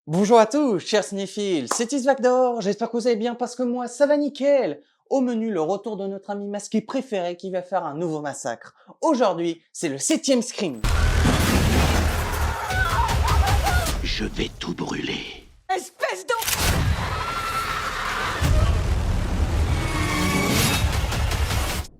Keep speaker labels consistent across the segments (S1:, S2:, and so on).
S1: Bonjour à tous, chers cinéphiles, c'est Isvakdor, j'espère que vous allez bien parce que moi ça va nickel. Au menu, le retour de notre ami masqué préféré qui va faire un nouveau massacre. Aujourd'hui, c'est le 7e Scream.
S2: Je vais tout brûler.
S3: Espèce d'en...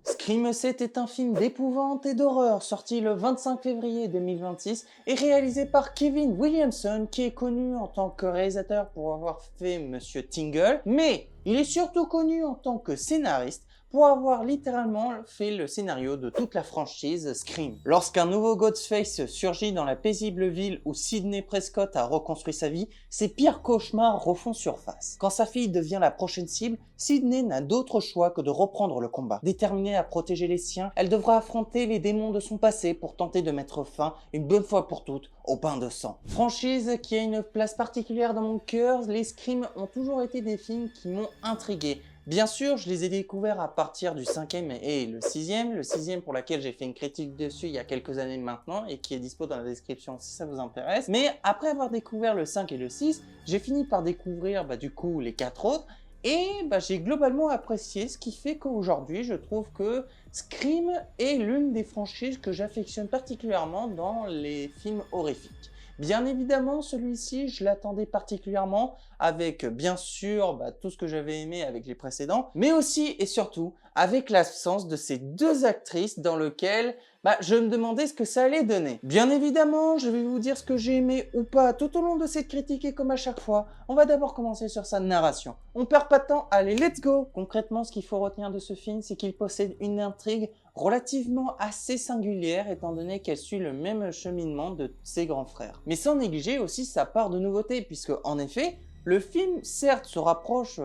S1: Scream 7 est un film d'épouvante et d'horreur sorti le 25 février 2026 et réalisé par Kevin Williamson qui est connu en tant que réalisateur pour avoir fait Monsieur Tingle, mais il est surtout connu en tant que scénariste pour avoir littéralement fait le scénario de toute la franchise Scream. Lorsqu'un nouveau Ghostface surgit dans la paisible ville où Sidney Prescott a reconstruit sa vie, ses pires cauchemars refont surface. Quand sa fille devient la prochaine cible, Sidney n'a d'autre choix que de reprendre le combat. Déterminée à protéger les siens, elle devra affronter les démons de son passé pour tenter de mettre fin, une bonne fois pour toutes, au bain de sang. Franchise qui a une place particulière dans mon cœur, les Scream ont toujours été des films qui m'ont intrigué. Bien sûr, je les ai découverts à partir du 5e et le 6e. Le 6e pour laquelle j'ai fait une critique dessus il y a quelques années maintenant et qui est dispo dans la description si ça vous intéresse. Mais après avoir découvert le 5 et le 6, j'ai fini par découvrir du coup les 4 autres. Et j'ai globalement apprécié, ce qui fait qu'aujourd'hui, je trouve que Scream est l'une des franchises que j'affectionne particulièrement dans les films horrifiques. Bien évidemment, celui-ci, je l'attendais particulièrement avec, bien sûr, tout ce que j'avais aimé avec les précédents, mais aussi et surtout avec l'absence de ces deux actrices dans lequel je me demandais ce que ça allait donner. Bien évidemment, je vais vous dire ce que j'ai aimé ou pas tout au long de cette critique et comme à chaque fois, on va d'abord commencer sur sa narration. On perd pas de temps, allez, let's go! Concrètement, ce qu'il faut retenir de ce film, c'est qu'il possède une intrigue relativement assez singulière étant donné qu'elle suit le même cheminement de ses grands frères. Mais sans négliger aussi sa part de nouveauté puisque en effet, le film certes se rapproche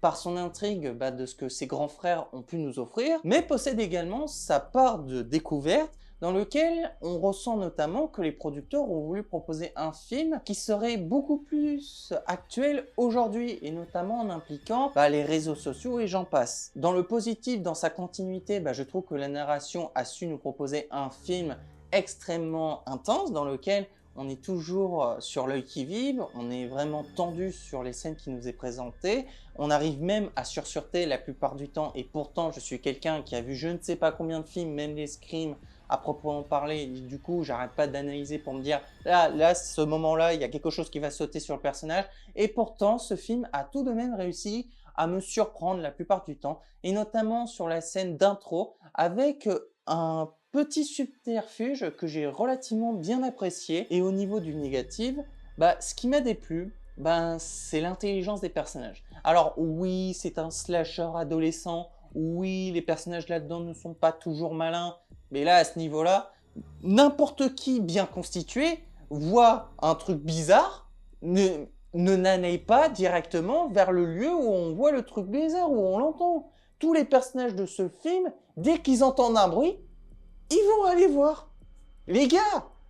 S1: par son intrigue de ce que ses grands frères ont pu nous offrir, mais possède également sa part de découverte dans lequel on ressent notamment que les producteurs ont voulu proposer un film qui serait beaucoup plus actuel aujourd'hui, et notamment en impliquant les réseaux sociaux et j'en passe. Dans le positif, dans sa continuité, je trouve que la narration a su nous proposer un film extrêmement intense dans lequel on est toujours sur l'œil qui vive, on est vraiment tendu sur les scènes qui nous est présentées, on arrive même à sursauter la plupart du temps et pourtant je suis quelqu'un qui a vu je ne sais pas combien de films, même les Scream à proprement parler, et du coup j'arrête pas d'analyser pour me dire là ce moment-là il y a quelque chose qui va sauter sur le personnage et pourtant ce film a tout de même réussi à me surprendre la plupart du temps et notamment sur la scène d'intro avec un petit subterfuge que j'ai relativement bien apprécié et au niveau du négatif, ce qui m'a déplu, c'est l'intelligence des personnages. Alors oui, c'est un slasher adolescent, oui, les personnages là-dedans ne sont pas toujours malins, mais là, à ce niveau-là, n'importe qui bien constitué voit un truc bizarre, ne n'anaille pas directement vers le lieu où on voit le truc bizarre, où on l'entend. Tous les personnages de ce film, dès qu'ils entendent un bruit, ils vont aller voir. Les gars,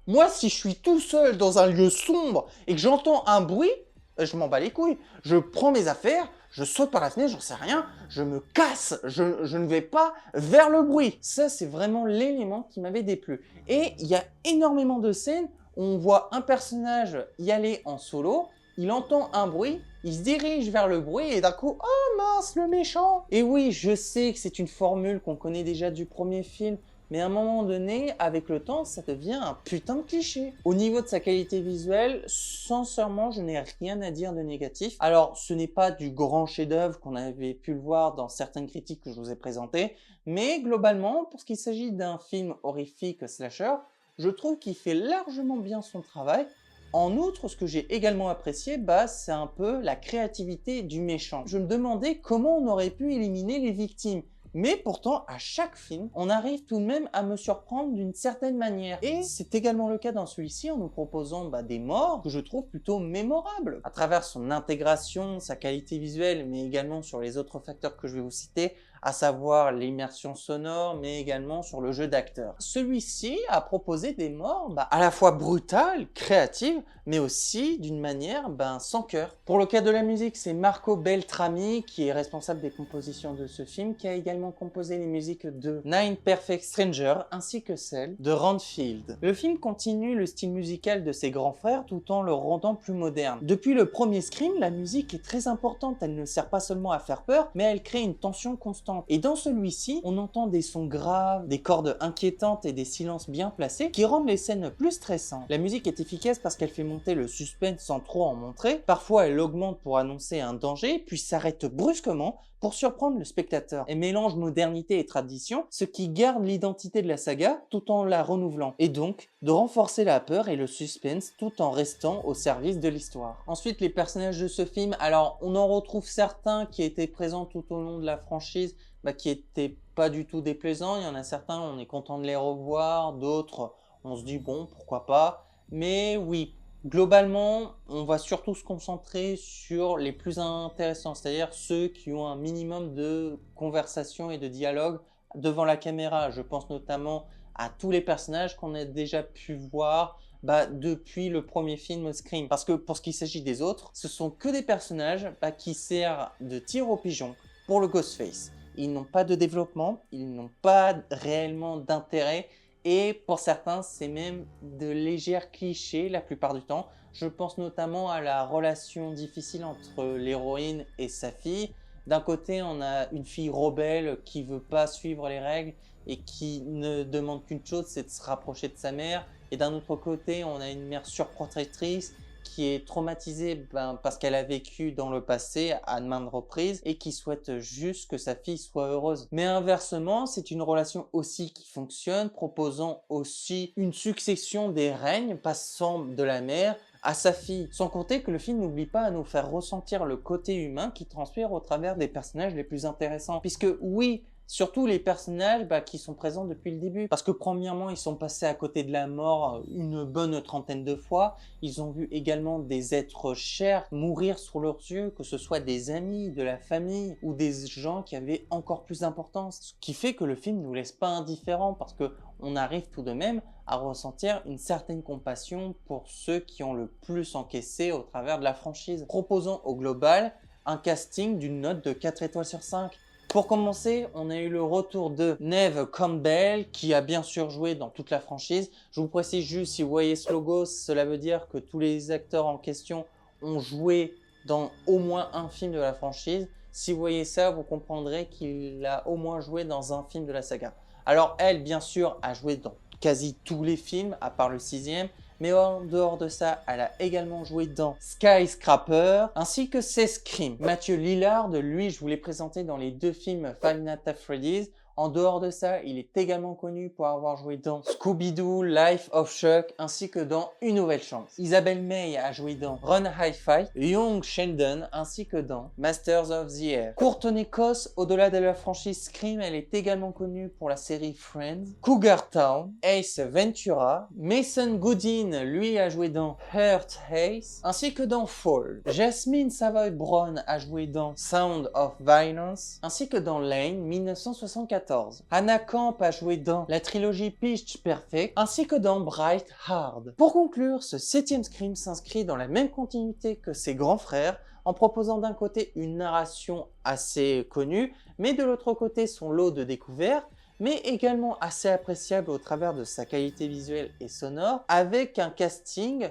S1: moi si je suis tout seul dans un lieu sombre et que j'entends un bruit, je m'en bats les couilles. Je prends mes affaires, je saute par la fenêtre, j'en sais rien, je me casse, je ne vais pas vers le bruit. Ça, c'est vraiment l'élément qui m'avait déplu. Et il y a énormément de scènes où on voit un personnage y aller en solo, il entend un bruit, il se dirige vers le bruit et d'un coup, oh mince, le méchant! Et oui, je sais que c'est une formule qu'on connaît déjà du premier film, mais à un moment donné, avec le temps, ça devient un putain de cliché. Au niveau de sa qualité visuelle, sincèrement, je n'ai rien à dire de négatif. Alors, ce n'est pas du grand chef-d'œuvre qu'on avait pu le voir dans certaines critiques que je vous ai présentées, mais globalement, pour ce qu'il s'agit d'un film horrifique slasher, je trouve qu'il fait largement bien son travail. En outre, ce que j'ai également apprécié, c'est un peu la créativité du méchant. Je me demandais comment on aurait pu éliminer les victimes. Mais pourtant, à chaque film, on arrive tout de même à me surprendre d'une certaine manière. Et c'est également le cas dans celui-ci en nous proposant des morts que je trouve plutôt mémorables. À travers son intégration, sa qualité visuelle, mais également sur les autres facteurs que je vais vous citer, à savoir l'immersion sonore, mais également sur le jeu d'acteur. Celui-ci a proposé des morts à la fois brutales, créatives, mais aussi d'une manière sans cœur. Pour le cas de la musique, c'est Marco Beltrami qui est responsable des compositions de ce film, qui a également composé les musiques de Nine Perfect Strangers ainsi que celles de Renfield. Le film continue le style musical de ses grands frères tout en le rendant plus moderne. Depuis le premier Scream, la musique est très importante, elle ne sert pas seulement à faire peur, mais elle crée une tension constante. Et dans celui-ci, on entend des sons graves, des cordes inquiétantes et des silences bien placés qui rendent les scènes plus stressantes. La musique est efficace parce qu'elle fait monter le suspense sans trop en montrer. Parfois, elle augmente pour annoncer un danger, puis s'arrête brusquement pour surprendre le spectateur. Elle mélange modernité et tradition, ce qui garde l'identité de la saga tout en la renouvelant, et donc de renforcer la peur et le suspense tout en restant au service de l'histoire. Ensuite, les personnages de ce film, alors on en retrouve certains qui étaient présents tout au long de la franchise, qui étaient pas du tout déplaisants. Il y en a certains, on est content de les revoir, d'autres, on se dit bon, pourquoi pas. Mais oui, globalement, on va surtout se concentrer sur les plus intéressants, c'est-à-dire ceux qui ont un minimum de conversation et de dialogue devant la caméra. Je pense notamment à tous les personnages qu'on a déjà pu voir depuis le premier film Scream. Parce que pour ce qui s'agit des autres, ce sont que des personnages qui servent de tir au pigeon pour le Ghostface. Ils n'ont pas de développement, ils n'ont pas réellement d'intérêt. Et pour certains, c'est même de légers clichés la plupart du temps. Je pense notamment à la relation difficile entre l'héroïne et sa fille. D'un côté, on a une fille rebelle qui veut pas suivre les règles et qui ne demande qu'une chose, c'est de se rapprocher de sa mère. Et d'un autre côté, on a une mère surprotectrice qui est traumatisée parce qu'elle a vécu dans le passé à maintes reprises et qui souhaite juste que sa fille soit heureuse. Mais inversement, c'est une relation aussi qui fonctionne, proposant aussi une succession des règnes passant de la mère à sa fille. Sans compter que le film n'oublie pas à nous faire ressentir le côté humain qui transpire au travers des personnages les plus intéressants. Puisque oui, surtout les personnages qui sont présents depuis le début. Parce que premièrement, ils sont passés à côté de la mort une bonne trentaine de fois. Ils ont vu également des êtres chers mourir sous leurs yeux, que ce soit des amis, de la famille ou des gens qui avaient encore plus d'importance. Ce qui fait que le film ne nous laisse pas indifférents parce que on arrive tout de même à ressentir une certaine compassion pour ceux qui ont le plus encaissé au travers de la franchise. Proposant au global un casting d'une note de 4 étoiles sur 5. Pour commencer, on a eu le retour de Neve Campbell qui a bien sûr joué dans toute la franchise. Je vous précise juste, si vous voyez ce logo, cela veut dire que tous les acteurs en question ont joué dans au moins un film de la franchise. Si vous voyez ça, vous comprendrez qu'il a au moins joué dans un film de la saga. Alors elle, bien sûr, a joué dans quasi tous les films, à part le 6e. Mais en dehors de ça, elle a également joué dans Skyscraper, ainsi que ses Scream. Matthew Lillard, lui, je vous l'ai présenté dans les 2 films Five Nights at Freddy's. En dehors de ça, il est également connu pour avoir joué dans Scooby-Doo, Life of Chuck, ainsi que dans Une Nouvelle Chance. Isabelle May a joué dans Run Hi-Fi, Young Sheldon, ainsi que dans Masters of the Air. Courtney Cox, au-delà de la franchise Scream, elle est également connue pour la série Friends, Cougar Town, Ace Ventura. Mason Goodin, lui, a joué dans Hurt Ace, ainsi que dans Fall. Jasmine Savoy Brown a joué dans Sound of Violence, ainsi que dans Lane 1974. Anna Camp a joué dans la trilogie Pitch Perfect ainsi que dans Bright Hard. Pour conclure, ce 7e Scream s'inscrit dans la même continuité que ses grands frères en proposant d'un côté une narration assez connue, mais de l'autre côté son lot de découvertes, mais également assez appréciable au travers de sa qualité visuelle et sonore, avec un casting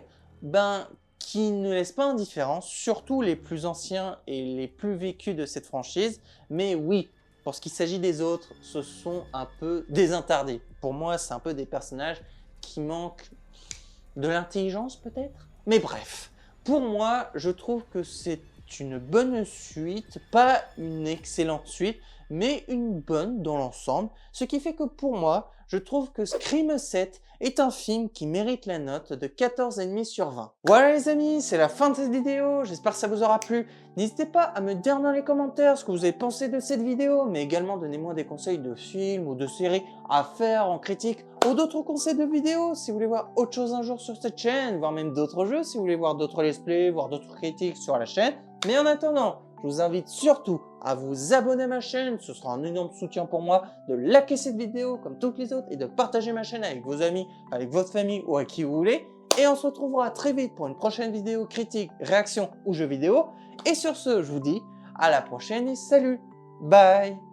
S1: qui ne laisse pas indifférent, surtout les plus anciens et les plus vécus de cette franchise. Mais oui, pour ce qui s'agit des autres, ce sont un peu désattardés. Pour moi, c'est un peu des personnages qui manquent de l'intelligence peut-être. Mais bref, pour moi, je trouve que c'est une bonne suite, pas une excellente suite, mais une bonne dans l'ensemble. Ce qui fait que pour moi, je trouve que Scream 7 est un film qui mérite la note de 14,5 sur 20. Voilà les amis, c'est la fin de cette vidéo, j'espère que ça vous aura plu. N'hésitez pas à me dire dans les commentaires ce que vous avez pensé de cette vidéo, mais également donnez-moi des conseils de films ou de séries à faire en critique, ou d'autres conseils de vidéos si vous voulez voir autre chose un jour sur cette chaîne, voire même d'autres jeux si vous voulez voir d'autres let's play, voir d'autres critiques sur la chaîne. Mais en attendant, je vous invite surtout à vous abonner à ma chaîne. Ce sera un énorme soutien pour moi de liker cette vidéo comme toutes les autres et de partager ma chaîne avec vos amis, avec votre famille ou à qui vous voulez. Et on se retrouvera très vite pour une prochaine vidéo critique, réaction ou jeu vidéo. Et sur ce, je vous dis à la prochaine et salut. Bye.